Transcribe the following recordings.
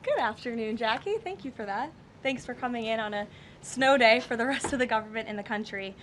Good afternoon, Jackie. Thank you for that. Thanks for coming in on a snow day for the rest of the government in the country.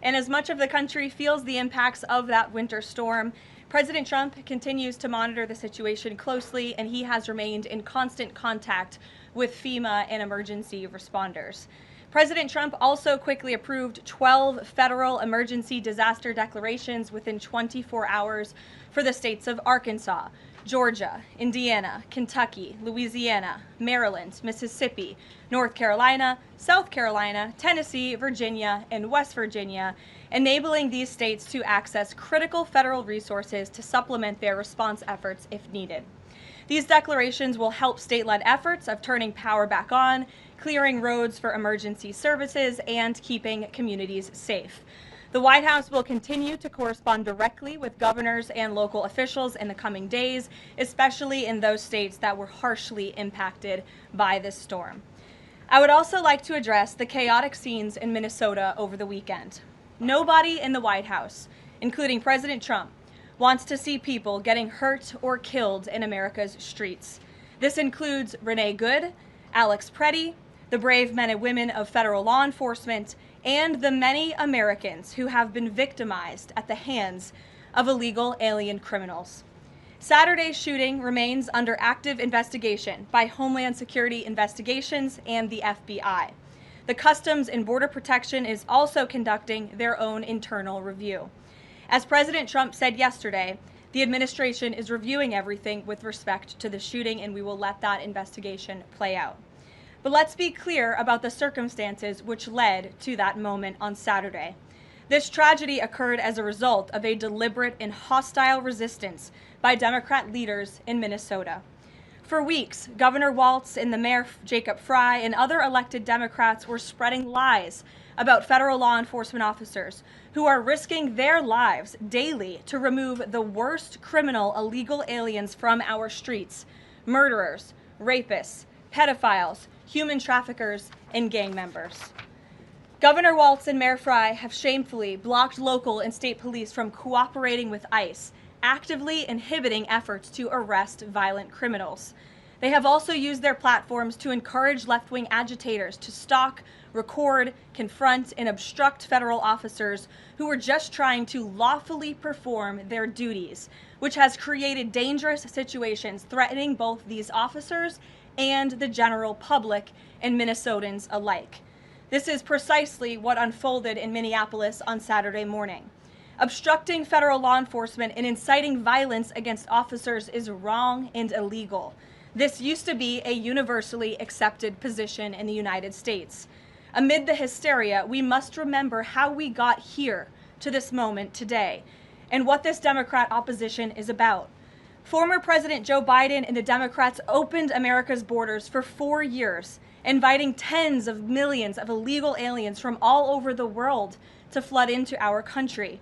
And as much of the country feels the impacts of that winter storm, President Trump continues to monitor the situation closely, and he has remained in constant contact with FEMA and emergency responders. President Trump also quickly approved 12 federal emergency disaster declarations within 24 hours for the states of Arkansas, Georgia, Indiana, Kentucky, Louisiana, Maryland, Mississippi, North Carolina, South Carolina, Tennessee, Virginia, and West Virginia, enabling these states to access critical federal resources to supplement their response efforts if needed. These declarations will help state-led efforts of turning power back on, clearing roads for emergency services, and keeping communities safe. The White House will continue to correspond directly with governors and local officials in the coming days, especially in those states that were harshly impacted by this storm. I would also like to address the chaotic scenes in Minnesota over the weekend. Nobody in the White House, including President Trump, wants to see people getting hurt or killed in America's streets. This includes Renee Good, Alex Preddy, the brave men and women of federal law enforcement, and the many Americans who have been victimized at the hands of illegal alien criminals. Saturday's shooting remains under active investigation by Homeland Security Investigations and the FBI. The Customs and Border Protection is also conducting their own internal review. As President Trump said yesterday, the administration is reviewing everything with respect to the shooting, and we will let that investigation play out. But let's be clear about the circumstances which led to that moment on Saturday. This tragedy occurred as a result of a deliberate and hostile resistance by Democrat leaders in Minnesota. For weeks, Governor Walz and the Mayor Jacob Fry and other elected Democrats were spreading lies about federal law enforcement officers who are risking their lives daily to remove the worst criminal illegal aliens from our streets: murderers, rapists, pedophiles, human traffickers, and gang members. Governor Walz and Mayor Fry have shamefully blocked local and state police from cooperating with ICE, actively inhibiting efforts to arrest violent criminals. They have also used their platforms to encourage left-wing agitators to stalk, record, confront, and obstruct federal officers who are just trying to lawfully perform their duties, which has created dangerous situations threatening both these officers and the general public and Minnesotans alike. This is precisely what unfolded in Minneapolis on Saturday morning. Obstructing federal law enforcement and inciting violence against officers is wrong and illegal. This used to be a universally accepted position in the United States. Amid the hysteria, we must remember how we got here to this moment today and what this Democrat opposition is about. Former President Joe Biden and the Democrats opened America's borders for 4 years, inviting tens of millions of illegal aliens from all over the world to flood into our country.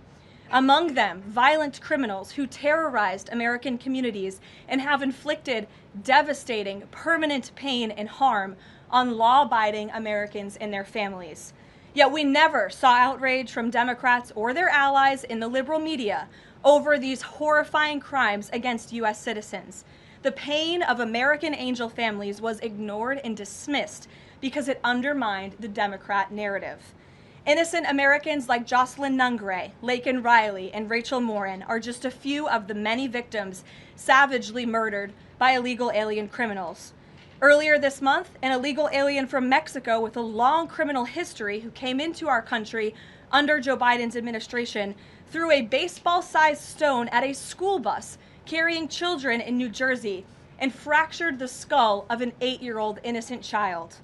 Among them, violent criminals who terrorized American communities and have inflicted devastating, permanent pain and harm on law-abiding Americans and their families. Yet we never saw outrage from Democrats or their allies in the liberal media over these horrifying crimes against U.S. citizens. The pain of American angel families was ignored and dismissed because it undermined the Democrat narrative. Innocent Americans like Jocelyn Nungray, Laken Riley, and Rachel Morin are just a few of the many victims savagely murdered by illegal alien criminals. Earlier this month, an illegal alien from Mexico with a long criminal history who came into our country under Joe Biden's administration threw a baseball-sized stone at a school bus carrying children in New Jersey and fractured the skull of an 8-year-old innocent child.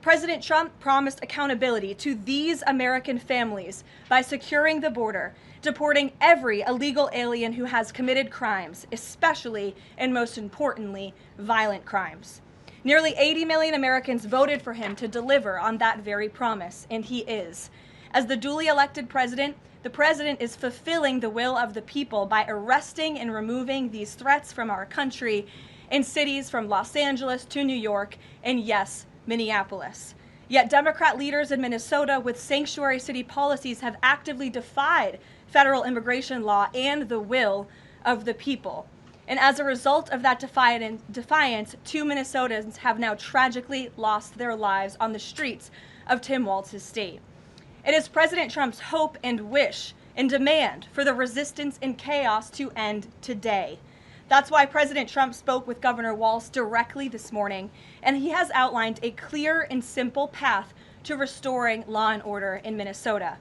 President Trump promised accountability to these American families by securing the border, deporting every illegal alien who has committed crimes, especially and most importantly, violent crimes. Nearly 80 million Americans voted for him to deliver on that very promise, and he is. As the duly elected president, the president is fulfilling the will of the people by arresting and removing these threats from our country in cities from Los Angeles to New York and, yes, Minneapolis. Yet Democrat leaders in Minnesota with sanctuary city policies have actively defied federal immigration law and the will of the people. And as a result of that defiance, 2 Minnesotans have now tragically lost their lives on the streets of Tim Walz's state. It is President Trump's hope and wish and demand for the resistance and chaos to end today. That's why President Trump spoke with Governor Walz directly this morning, and he has outlined a clear and simple path to restoring law and order in Minnesota.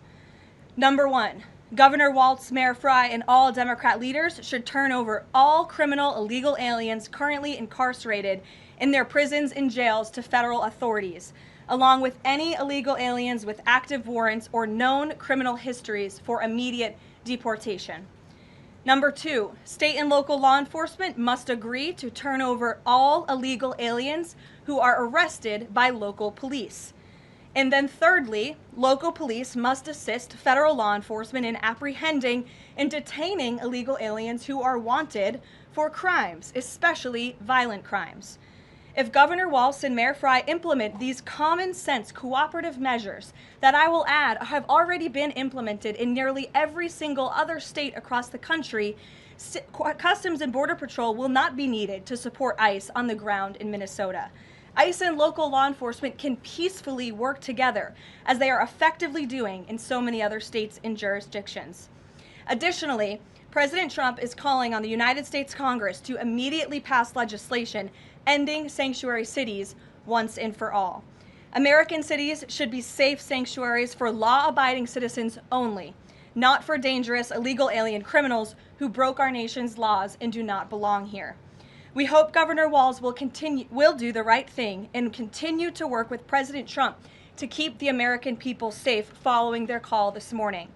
Number one, Governor Walz, Mayor Frey, and all Democrat leaders should turn over all criminal illegal aliens currently incarcerated in their prisons and jails to federal authorities, along with any illegal aliens with active warrants or known criminal histories for immediate deportation. Number two, state and local law enforcement must agree to turn over all illegal aliens who are arrested by local police. And then thirdly, local police must assist federal law enforcement in apprehending and detaining illegal aliens who are wanted for crimes, especially violent crimes. If Governor Walz and Mayor Frey implement these common sense cooperative measures that I will add have already been implemented in nearly every single other state across the country, Customs and Border Patrol will not be needed to support ICE on the ground in Minnesota. ICE and local law enforcement can peacefully work together, as they are effectively doing in so many other states and jurisdictions. Additionally, President Trump is calling on the United States Congress to immediately pass legislation ending sanctuary cities once and for all. American cities should be safe sanctuaries for law-abiding citizens only, not for dangerous illegal alien criminals who broke our nation's laws and do not belong here. We hope Governor Walz will do the right thing and continue to work with President Trump to keep the American people safe following their call this morning.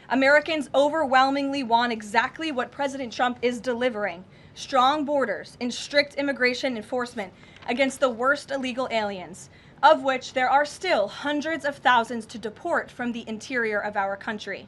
Americans overwhelmingly want exactly what President Trump is delivering: strong borders and strict immigration enforcement against the worst illegal aliens, of which there are still hundreds of thousands to deport from the interior of our country.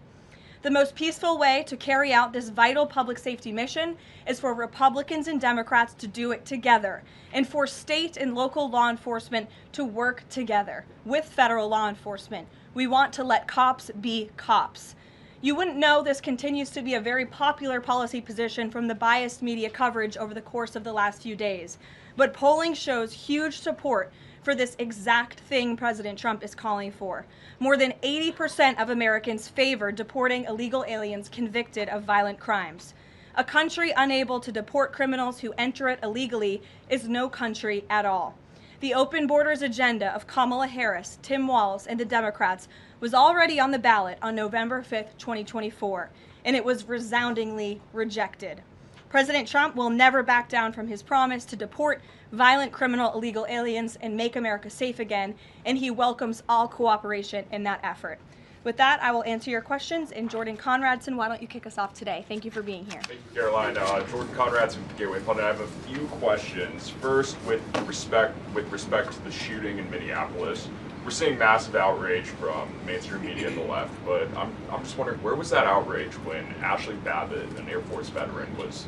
The most peaceful way to carry out this vital public safety mission is for Republicans and Democrats to do it together, and for state and local law enforcement to work together with federal law enforcement. We want to let cops be cops. You wouldn't know this continues to be a very popular policy position from the biased media coverage over the course of the last few days, but polling shows huge support for this exact thing President Trump is calling for. More than 80% of Americans favor deporting illegal aliens convicted of violent crimes. A country unable to deport criminals who enter it illegally is no country at all. The open borders agenda of Kamala Harris, Tim Walz, and the Democrats was already on the ballot on November 5th, 2024, and it was resoundingly rejected. President Trump will never back down from his promise to deport violent criminal illegal aliens and make America safe again, and he welcomes all cooperation in that effort. With that, I will answer your questions. And Jordan Conradson, why don't you kick us off today? Thank you for being here. Thank you, Caroline. Jordan Conradson with Gateway Pundit. I have a few questions. First, with respect to the shooting in Minneapolis, we're seeing massive outrage from mainstream media and the left, but I'm just wondering, where was that outrage when Ashley Babbitt, an Air Force veteran, was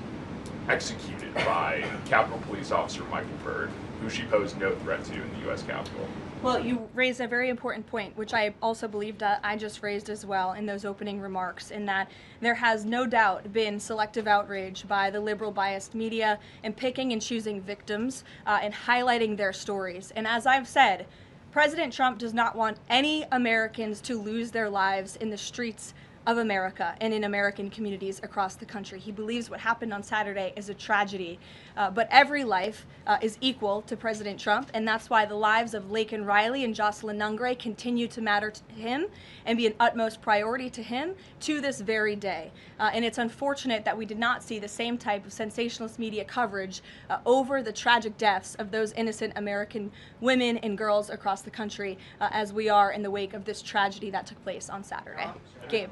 executed by Capitol Police Officer Michael Byrd, who she posed no threat to in the U.S. Capitol? Well, you raised a very important point, which I also believed I just raised as well in those opening remarks, in that there has no doubt been selective outrage by the liberal biased media in picking and choosing victims and highlighting their stories. And as I've said, President Trump does not want any Americans to lose their lives in the streets of America and in American communities across the country. He believes what happened on Saturday is a tragedy, but every life is equal to President Trump, and that's why the lives of Laken Riley and Jocelyn Nungray continue to matter to him and be an utmost priority to him to this very day. And it's unfortunate that we did not see the same type of sensationalist media coverage over the tragic deaths of those innocent American women and girls across the country as we are in the wake of this tragedy that took place on Saturday. Gabe.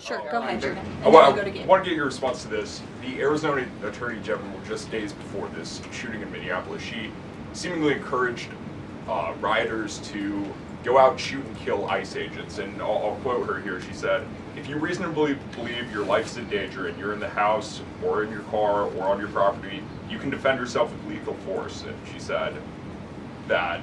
Sure, go ahead, Jordan. I want to get your response to this. The Arizona Attorney General, just days before this shooting in Minneapolis, she seemingly encouraged rioters to go out and shoot and kill ICE agents. And I'll quote her here. She said, "If you reasonably believe your life's in danger and you're in the house or in your car or on your property, you can defend yourself with lethal force." And she said that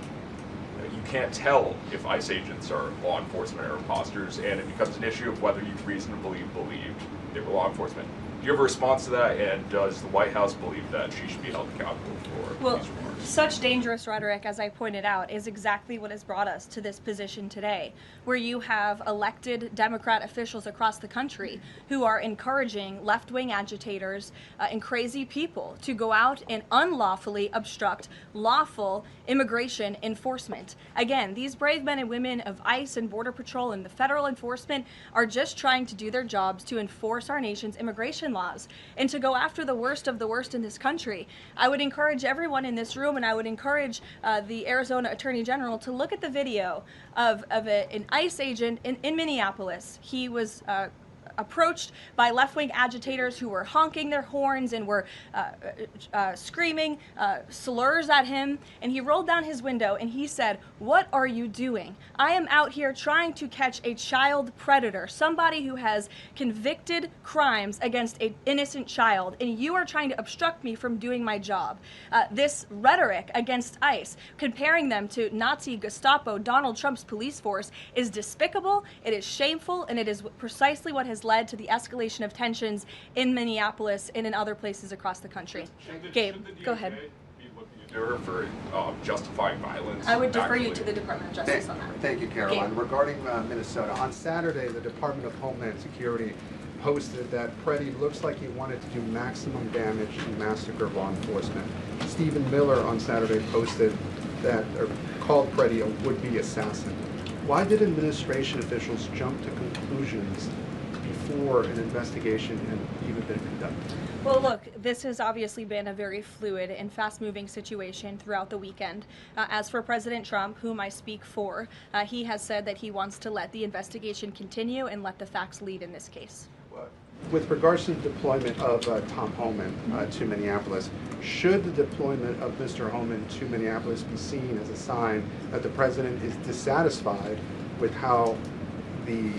you can't tell if ICE agents are law enforcement or imposters, and it becomes an issue of whether you reasonably believed they were law enforcement. Do you have a response to that, and does the White House believe that she should be held accountable for these remarks? Such dangerous rhetoric, as I pointed out, is exactly what has brought us to this position today, where you have elected Democrat officials across the country who are encouraging left-wing agitators and crazy people to go out and unlawfully obstruct lawful immigration enforcement. Again, these brave men and women of ICE and Border Patrol and the federal enforcement are just trying to do their jobs to enforce our nation's immigration laws and to go after the worst of the worst in this country. I would encourage everyone in this room, and I would encourage the Arizona Attorney General to look at the video of an ICE agent in Minneapolis. He was approached by left-wing agitators who were honking their horns and were screaming slurs at him, and he rolled down his window and he said, "What are you doing? I am out here trying to catch a child predator, somebody who has convicted crimes against an innocent child, and you are trying to obstruct me from doing my job." This rhetoric against ICE, comparing them to Nazi Gestapo, Donald Trump's police force, is despicable, it is shameful, and it is precisely what has led to the escalation of tensions in Minneapolis and in other places across the country. Gabe, go ahead. Be looking into her for justifying violence? I would defer you to the Department of Justice on that. Thank you, Caroline. Gabe. Regarding Minnesota, on Saturday, the Department of Homeland Security posted that Preddy looks like he wanted to do maximum damage and massacre law enforcement. Stephen Miller on Saturday posted that, or called Preddy a would-be assassin. Why did administration officials jump to conclusions before an investigation had even been conducted? Well, look, this has obviously been a very fluid and fast-moving situation throughout the weekend. As for President Trump, whom I speak for, he has said that he wants to let the investigation continue and let the facts lead in this case. With regards to the deployment of Tom Homeman to Minneapolis, should the deployment of Mr. Homeman to Minneapolis be seen as a sign that the president is dissatisfied with how the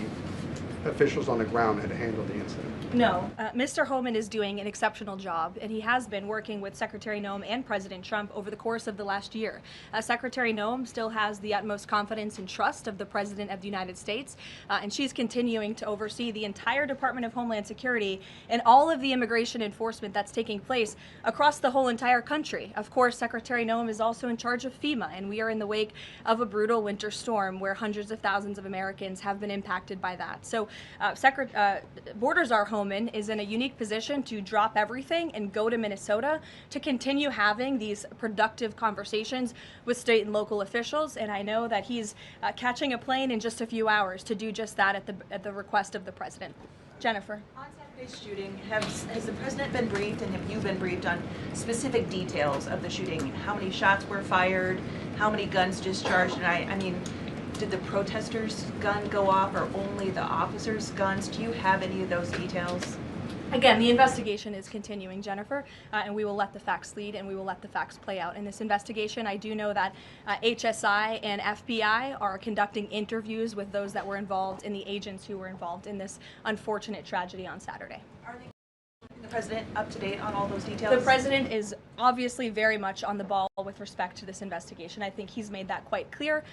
officials on the ground had handled the incident? No, Mr. Homeman is doing an exceptional job, and he has been working with Secretary Noem and President Trump over the course of the last year. Secretary Noem still has the utmost confidence and trust of the President of the United States, and she's continuing to oversee the entire Department of Homeland Security and all of the immigration enforcement that's taking place across the whole entire country. Of course, Secretary Noem is also in charge of FEMA, and we are in the wake of a brutal winter storm where hundreds of thousands of Americans have been impacted by that. So Borders Are Homeman is in a unique position to drop everything and go to Minnesota to continue having these productive conversations with state and local officials, and I know that he's catching a plane in just a few hours to do just that at the request of the president. Jennifer. On Saturday's shooting, has the president been briefed, and have you been briefed on specific details of the shooting? How many shots were fired? How many guns discharged? And I mean, did the protesters' gun go off, or only the officers' guns? Do you have any of those details? Again, the investigation is continuing, Jennifer, and we will let the facts lead, and we will let the facts play out in this investigation. I do know that HSI and FBI are conducting interviews with those that were involved and the agents who were involved in this unfortunate tragedy on Saturday. Are they keeping the president up to date on all those details? The president is obviously very much on the ball with respect to this investigation. I think he's made that quite clear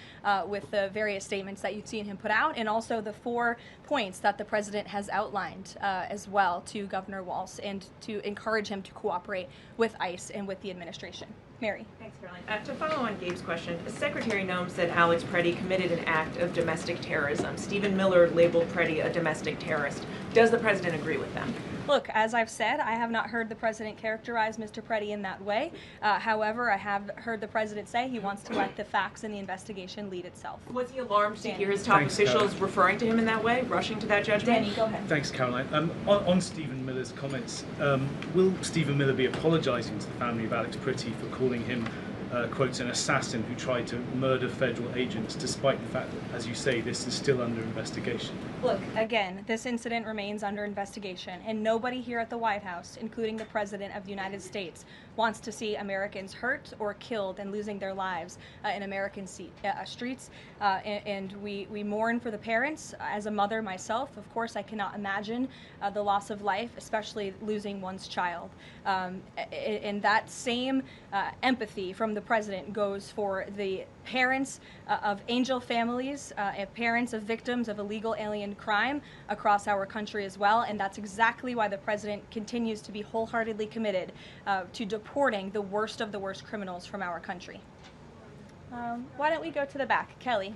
with the various statements that you've seen him put out, and also the 4 points that the president has outlined as well to Governor Walz, and to encourage him to cooperate with ICE and with the administration. Mary. Thanks, Caroline. To follow on Gabe's question, Secretary Noem said Alex Preddy committed an act of domestic terrorism. Stephen Miller labeled Preddy a domestic terrorist. Does the president agree with them? Look, as I've said, I have not heard the president characterize Mr. Preddy in that way. However, I have heard the president say he wants to let the facts and the investigation lead itself. Was he alarmed to hear his top officials referring to him in that way, rushing to that judgment? Danny, go ahead. Thanks, Caroline. On Stephen Miller's comments, will Stephen Miller be apologising to the family of Alex Preddy for calling him, quotes, an assassin who tried to murder federal agents, despite the fact that, as you say, this is still under investigation? Look, again, this incident remains under investigation, and nobody here at the White House, including the President of the United States, wants to see Americans hurt or killed and losing their lives in American streets. And we mourn for the parents. As a mother myself, of course, I cannot imagine the loss of life, especially losing one's child. And that same empathy from the president goes for the parents of angel families, parents of victims of illegal alien crime across our country as well, and that's exactly why the president continues to be wholeheartedly committed to deporting the worst of the worst criminals from our country. Why don't we go to the back? Kelly.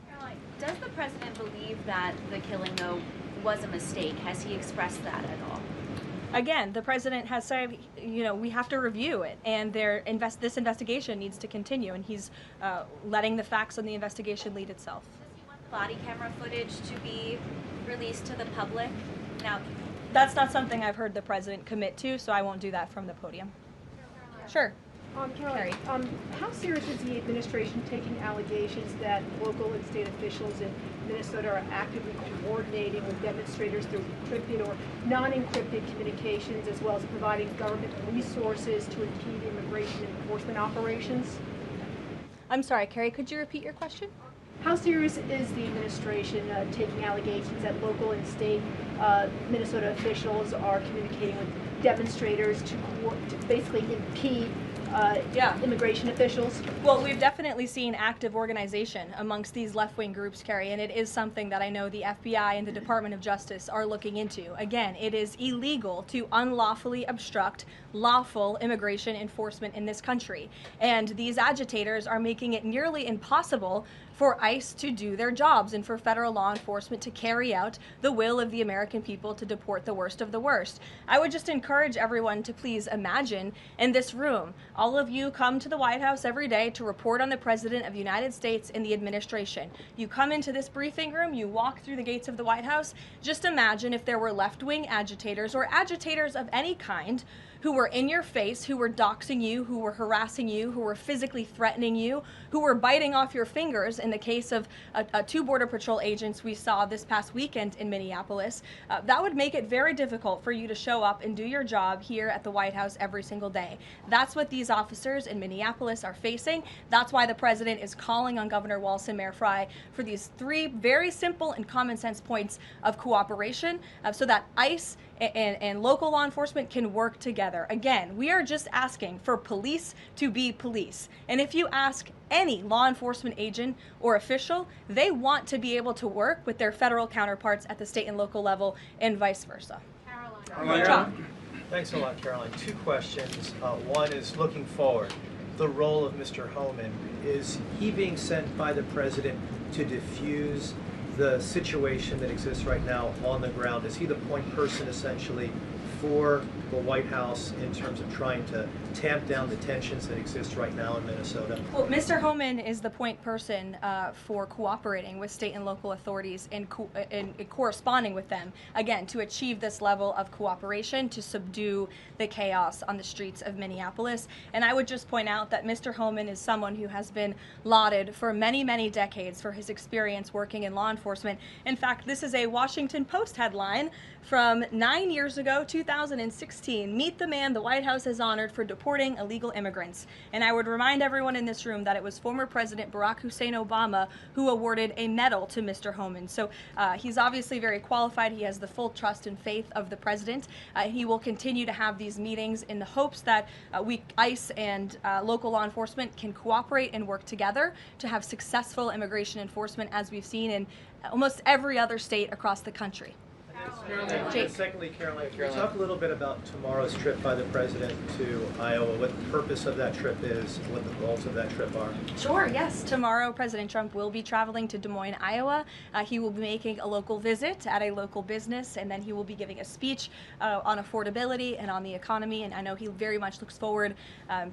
Caroline, does the president believe that the killing, though, was a mistake? Has he expressed that at all? Again, the president has said, we have to review it, and this investigation needs to continue, and he's letting the facts on the investigation lead itself. Does he want the body camera footage to be released to the public? Now, that's not something I've heard the president commit to, so I won't do that from the podium. Sure. Caroline, how serious is the administration taking allegations that local and state officials in Minnesota are actively coordinating with demonstrators through encrypted or non-encrypted communications, as well as providing government resources to impede immigration enforcement operations? I'm sorry, Carrie, could you repeat your question? How serious is the administration taking allegations that local and state Minnesota officials are communicating with demonstrators to basically impede immigration officials? Well, we've definitely seen active organization amongst these left-wing groups, Carrie, and it is something that I know the FBI and the Department of Justice are looking into. Again, it is illegal to unlawfully obstruct lawful immigration enforcement in this country, and these agitators are making it nearly impossible for ICE to do their jobs and for federal law enforcement to carry out the will of the American people to deport the worst of the worst. I would just encourage everyone to please imagine in this room, all of you come to the White House every day to report on the President of the United States and the administration. You come into this briefing room, you walk through the gates of the White House. Just imagine if there were left-wing agitators or agitators of any kind who were in your face, who were doxing you, who were harassing you, who were physically threatening you, who were biting off your fingers in the case of two Border Patrol agents we saw this past weekend in Minneapolis. That would make it very difficult for you to show up and do your job here at the White House every single day. That's what these officers in Minneapolis are facing. That's why the president is calling on Governor Walz and Mayor Frey for these three very simple and common sense points of cooperation so that ICE and local law enforcement can work together. Again, we are just asking for police to be police. And if you ask any law enforcement agent or official, they want to be able to work with their federal counterparts at the state and local level and vice versa. Caroline. Thanks a lot, Caroline. Two questions. One is looking forward. The role of Mr. Homeman. Is he being sent by the president to diffuse the situation that exists right now on the ground? Is he the point person essentially for the White House in terms of trying to tamp down the tensions that exist right now in Minnesota? Well, Mr. Homeman is the point person for cooperating with state and local authorities and corresponding with them, again, to achieve this level of cooperation to subdue the chaos on the streets of Minneapolis. And I would just point out that Mr. Homeman is someone who has been lauded for many, many decades for his experience working in law enforcement. In fact, this is a Washington Post headline from 9 years ago, 2016. Meet the man the White House has honored for deporting illegal immigrants. And I would remind everyone in this room that it was former President Barack Hussein Obama who awarded a medal to Mr. Homeman. So he's obviously very qualified. He has the full trust and faith of the president. He will continue to have these meetings in the hopes that ICE and local law enforcement can cooperate and work together to have successful immigration enforcement, as we've seen in almost every other state across the country. And secondly, Caroline, can you talk a little bit about tomorrow's trip by the president to Iowa, what the purpose of that trip is, what the goals of that trip are? Sure, yes. Tomorrow, President Trump will be traveling to Des Moines, Iowa. He will be making a local visit at a local business, and then he will be giving a speech on affordability and on the economy. And I know he very much looks forward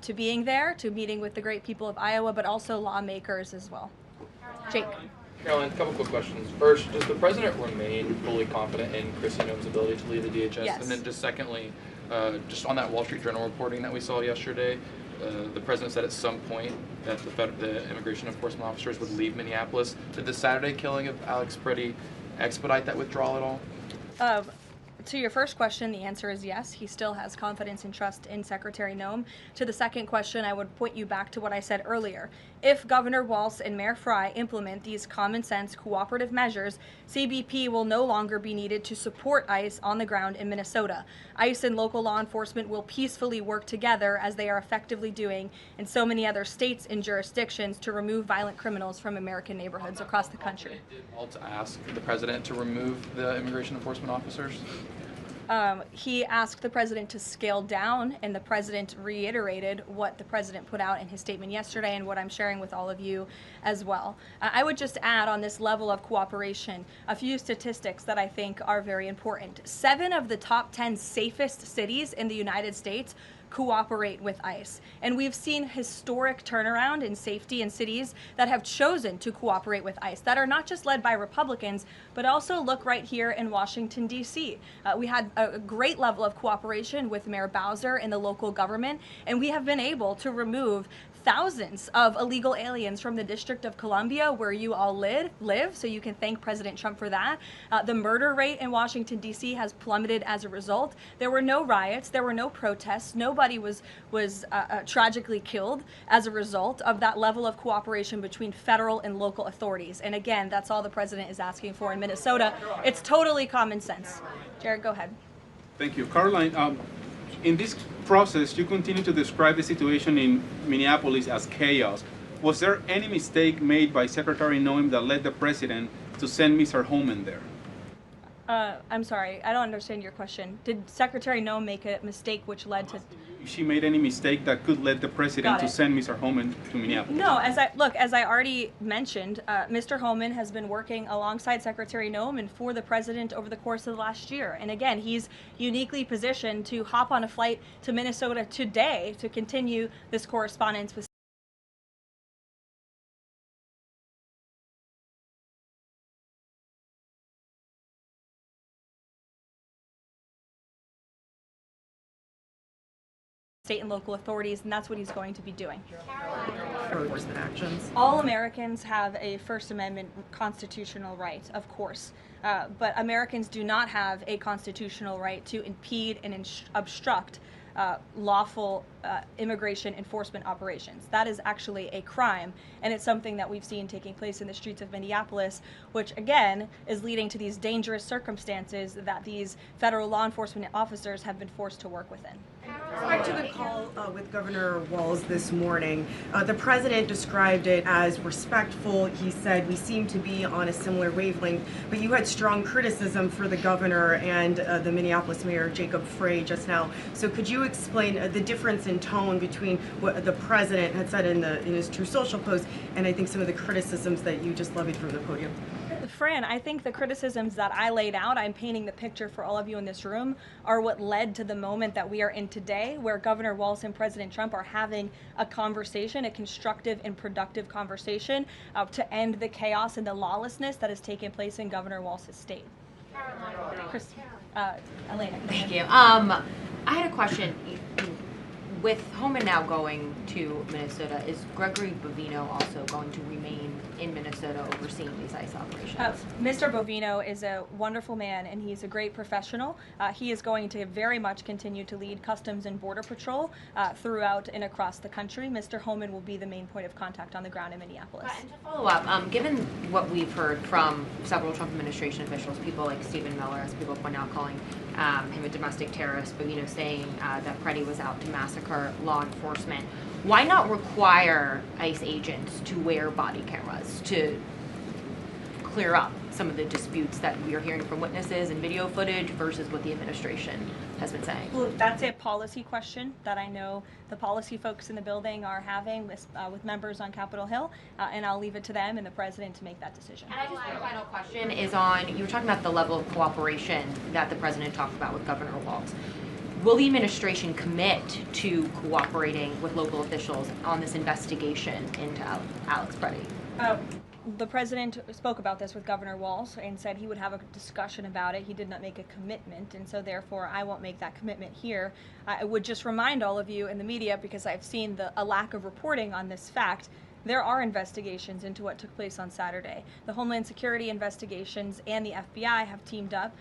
to being there, to meeting with the great people of Iowa, but also lawmakers as well. Jake. Caroline, a couple quick questions. First, does the president remain fully confident in Kristi Noem's ability to lead the DHS? Yes. And then just secondly, just on that Wall Street Journal reporting that we saw yesterday, the president said at some point that the immigration enforcement officers would leave Minneapolis. Did the Saturday killing of Alex Pretty expedite that withdrawal at all? To your first question, the answer is yes. He still has confidence and trust in Secretary Noem. To the second question, I would point you back to what I said earlier. If Governor Walz and Mayor Frey implement these common sense cooperative measures, CBP will no longer be needed to support ICE on the ground in Minnesota. ICE and local law enforcement will peacefully work together, as they are effectively doing in so many other states and jurisdictions, to remove violent criminals from American neighborhoods across the country. Did Walz ask the president to remove the immigration enforcement officers? He asked the president to scale down, and the president reiterated what the president put out in his statement yesterday and what I'm sharing with all of you as well. I would just add on this level of cooperation a few statistics that I think are very important. 7 of the top 10 safest cities in the United States cooperate with ICE. And we've seen historic turnaround in safety in cities that have chosen to cooperate with ICE, that are not just led by Republicans, but also look right here in Washington, D.C. We had a great level of cooperation with Mayor Bowser and the local government, and we have been able to remove thousands of illegal aliens from the District of Columbia, where you all live, so you can thank President Trump for that. The murder rate in Washington, D.C. has plummeted as a result. There were no riots, there were no protests, nobody was tragically killed as a result of that level of cooperation between federal and local authorities. And again, that's all the president is asking for in Minnesota. It's totally common sense. Jared, go ahead. Thank you. Karoline, in this process, you continue to describe the situation in Minneapolis as chaos. Was there any mistake made by Secretary Noem that led the president to send Mr. Homeman there? I'm sorry, I don't understand your question. Did Secretary Noem make a mistake which led to... If she made any mistake that could lead the president to send Mr. Homeman to Minneapolis? No, as I already mentioned, Mr. Homeman has been working alongside Secretary Noem and for the president over the course of the last year. And again, he's uniquely positioned to hop on a flight to Minnesota today to continue this correspondence with state and local authorities, and that's what he's going to be doing. Enforcement actions. All Americans have a First Amendment constitutional right, of course, but Americans do not have a constitutional right to impede and obstruct lawful immigration enforcement operations. That is actually a crime, and it's something that we've seen taking place in the streets of Minneapolis, which again is leading to these dangerous circumstances that these federal law enforcement officers have been forced to work within. Back to the call with Governor Walz this morning, the president described it as respectful. He said we seem to be on a similar wavelength, but you had strong criticism for the governor and the Minneapolis mayor, Jacob Frey, just now. So could you explain the difference in tone between what the president had said in his True Social post and I think some of the criticisms that you just levied from the podium? Fran, I think the criticisms that I laid out, I'm painting the picture for all of you in this room, are what led to the moment that we are in today, where Governor Walz and President Trump are having a conversation, a constructive and productive conversation to end the chaos and the lawlessness that has taken place in Governor Walz's state. Elena. Thank you. I had a question. With Homeman now going to Minnesota, is Gregory Bovino also going to remain in Minnesota overseeing these ICE operations? Mr. Bovino is a wonderful man, and he's a great professional. He is going to very much continue to lead Customs and Border Patrol throughout and across the country. Mr. Homeman will be the main point of contact on the ground in Minneapolis. And to follow up, given what we've heard from several Trump administration officials, people like Stephen Miller, as people point out, calling him a domestic terrorist, Bovino saying that Preddy was out to massacre law enforcement, why not require ICE agents to wear body cameras to clear up some of the disputes that we are hearing from witnesses and video footage versus what the administration has been saying? Well, that's a policy question that I know the policy folks in the building are having with members on Capitol Hill, and I'll leave it to them and the president to make that decision. And I just have a final question is on, you were talking about the level of cooperation that the president talked about with Governor Walz. Will the administration commit to cooperating with local officials on this investigation into Alex Preddy? The president spoke about this with Governor Walz and said he would have a discussion about it. He did not make a commitment, and so therefore I won't make that commitment here. I would just remind all of you in the media, because I've seen a lack of reporting on this fact, there are investigations into what took place on Saturday. The Homeland Security investigations and the FBI have teamed up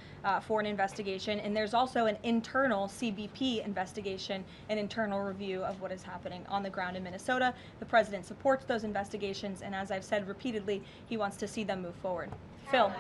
for an investigation, and there's also an internal CBP investigation, an internal review of what is happening on the ground in Minnesota. The president supports those investigations, and as I've said repeatedly, he wants to see them move forward. Phil.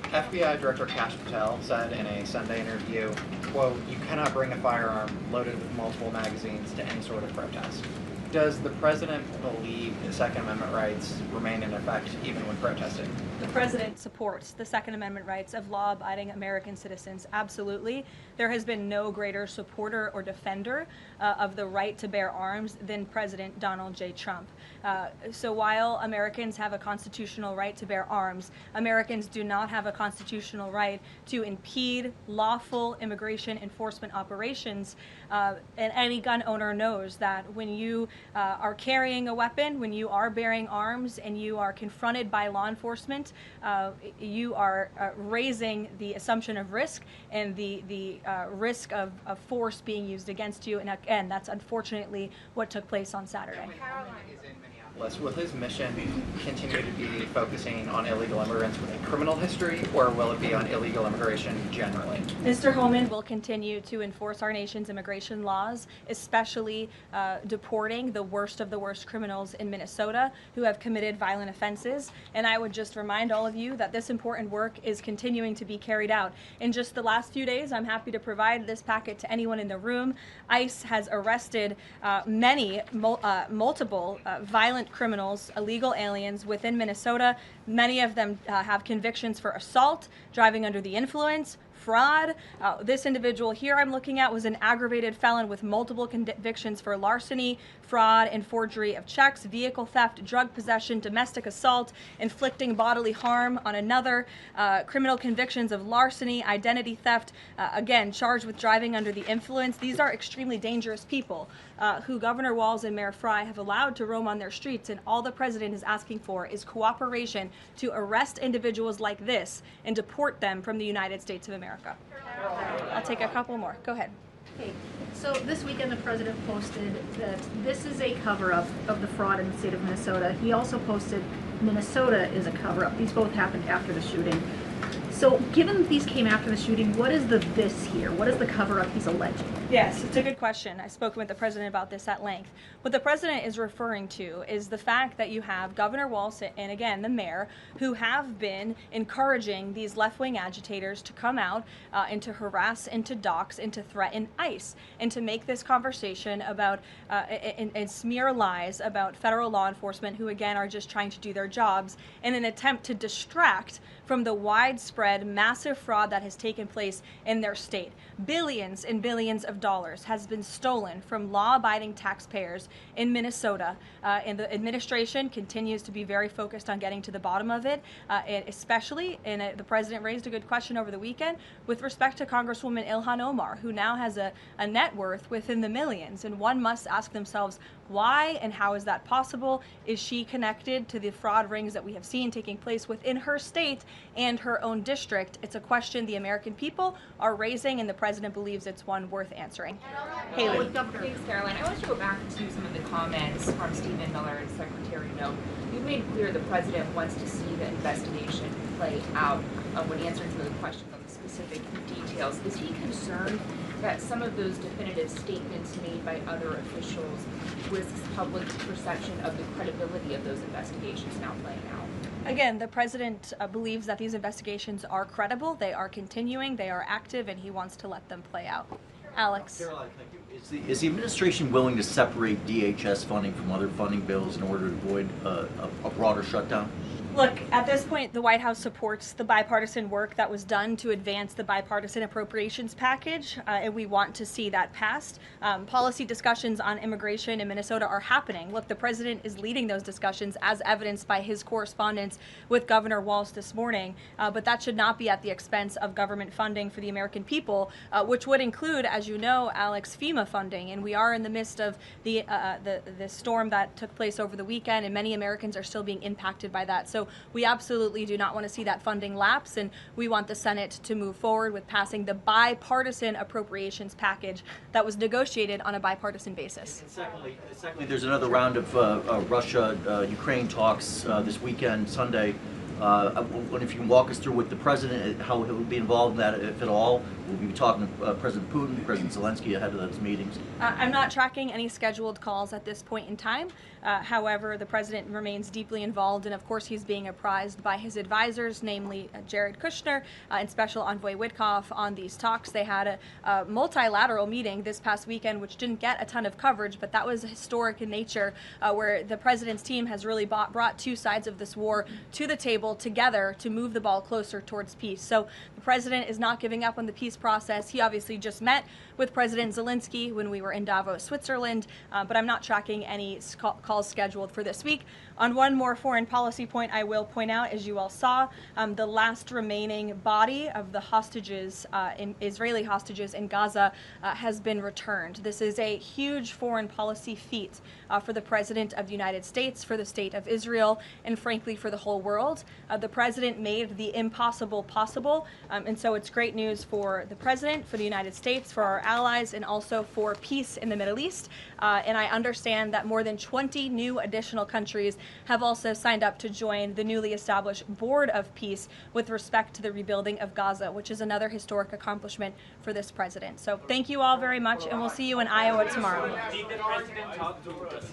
FBI Director Kash Patel said in a Sunday interview, quote, "You cannot bring a firearm loaded with multiple magazines to any sort of protest." Does the president believe the Second Amendment rights remain in effect even when protesting? The president supports the Second Amendment rights of law-abiding American citizens. Absolutely. There has been no greater supporter or defender of the right to bear arms than President Donald J. Trump. So while Americans have a constitutional right to bear arms, Americans do not have a constitutional right to impede lawful immigration enforcement operations. And any gun owner knows that when you are carrying a weapon, when you are bearing arms, and you are confronted by law enforcement, you are raising the assumption of risk and the risk of force being used against you. And again, that's unfortunately what took place on Saturday. Will his mission continue to be focusing on illegal immigrants with a criminal history, or will it be on illegal immigration generally? Mr. Homeman will continue to enforce our nation's immigration laws, especially deporting the worst of the worst criminals in Minnesota who have committed violent offenses. And I would just remind all of you that this important work is continuing to be carried out. In just the last few days, I'm happy to provide this packet to anyone in the room. ICE has arrested multiple violent criminals, illegal aliens within Minnesota. Many of them have convictions for assault, driving under the influence, fraud. This individual here I'm looking at was an aggravated felon with multiple convictions for larceny, fraud, and forgery of checks, vehicle theft, drug possession, domestic assault, inflicting bodily harm on another, criminal convictions of larceny, identity theft, again, charged with driving under the influence. These are extremely dangerous people who Governor Walz and Mayor Frey have allowed to roam on their streets, and all the president is asking for is cooperation to arrest individuals like this and deport them from the United States of America. I'll take a couple more. Go ahead. Okay, so this weekend the president posted that this is a cover-up of the fraud in the state of Minnesota. He also posted Minnesota is a cover-up. These both happened after the shooting. So given that these came after the shooting, what is the this here? What is the cover-up he's alleging? Yes, it's a good question. I've spoken with the president about this at length. What the president is referring to is the fact that you have Governor Walz and, again, the mayor, who have been encouraging these left-wing agitators to come out and to harass and to dox and to threaten ICE and to make this conversation about and smear lies about federal law enforcement who, again, are just trying to do their jobs in an attempt to distract from the widespread, massive fraud that has taken place in their state. Billions and billions of dollars has been stolen from law-abiding taxpayers in Minnesota, and the administration continues to be very focused on getting to the bottom of it, and especially, and the president raised a good question over the weekend, with respect to Congresswoman Ilhan Omar, who now has a net worth within the millions, and one must ask themselves, why and how is that possible? Is she connected to the fraud rings that we have seen taking place within her state and her own district? It's a question the American people are raising, and the president believes it's one worth answering. Haley. Thanks, Caroline. I want to go back to some of the comments from Stephen Miller and Secretary Noem. You've made clear the president wants to see the investigation play out when answering some of the questions on the specific details. Is he concerned that some of those definitive statements made by other officials risks public perception of the credibility of those investigations now playing out? Again, the president believes that these investigations are credible, they are continuing, they are active, and he wants to let them play out. Alex. Caroline, thank you. Is the administration willing to separate DHS funding from other funding bills in order to avoid a broader shutdown? Look, at this point, the White House supports the bipartisan work that was done to advance the bipartisan appropriations package, and we want to see that passed. Policy discussions on immigration in Minnesota are happening. Look, the president is leading those discussions as evidenced by his correspondence with Governor Walz this morning, but that should not be at the expense of government funding for the American people, which would include, as you know, Alex, FEMA funding, and we are in the midst of the storm that took place over the weekend, and many Americans are still being impacted by that. So we absolutely do not want to see that funding lapse, and we want the Senate to move forward with passing the bipartisan appropriations package that was negotiated on a bipartisan basis. And secondly, there's another round of Russia-Ukraine talks this weekend, Sunday. I wonder if you can walk us through with the president, how he'll be involved in that, if at all. We'll be talking to President Putin, President Zelensky ahead of those meetings. I'm not tracking any scheduled calls at this point in time. However, the president remains deeply involved, and of course he's being apprised by his advisors, namely Jared Kushner and Special Envoy Witkoff, on these talks. They had a multilateral meeting this past weekend, which didn't get a ton of coverage, but that was historic in nature, where the president's team has really brought two sides of this war to the table together to move the ball closer towards peace. So the president is not giving up on the peace process. He obviously just met with President Zelensky when we were in Davos, Switzerland, but I'm not tracking any calls scheduled for this week. On one more foreign policy point, I will point out, as you all saw, the last remaining body of the hostages, Israeli hostages in Gaza, has been returned. This is a huge foreign policy feat for the President of the United States, for the State of Israel, and frankly for the whole world. The President made the impossible possible, and so it's great news for the President, for the United States, for our allies, and also for peace in the Middle East. And I understand that more than 20 new additional countries have also signed up to join the newly established Board of Peace with respect to the rebuilding of Gaza, which is another historic accomplishment for this president. So thank you all very much, and we'll see you in Iowa tomorrow. Did the president talk to us?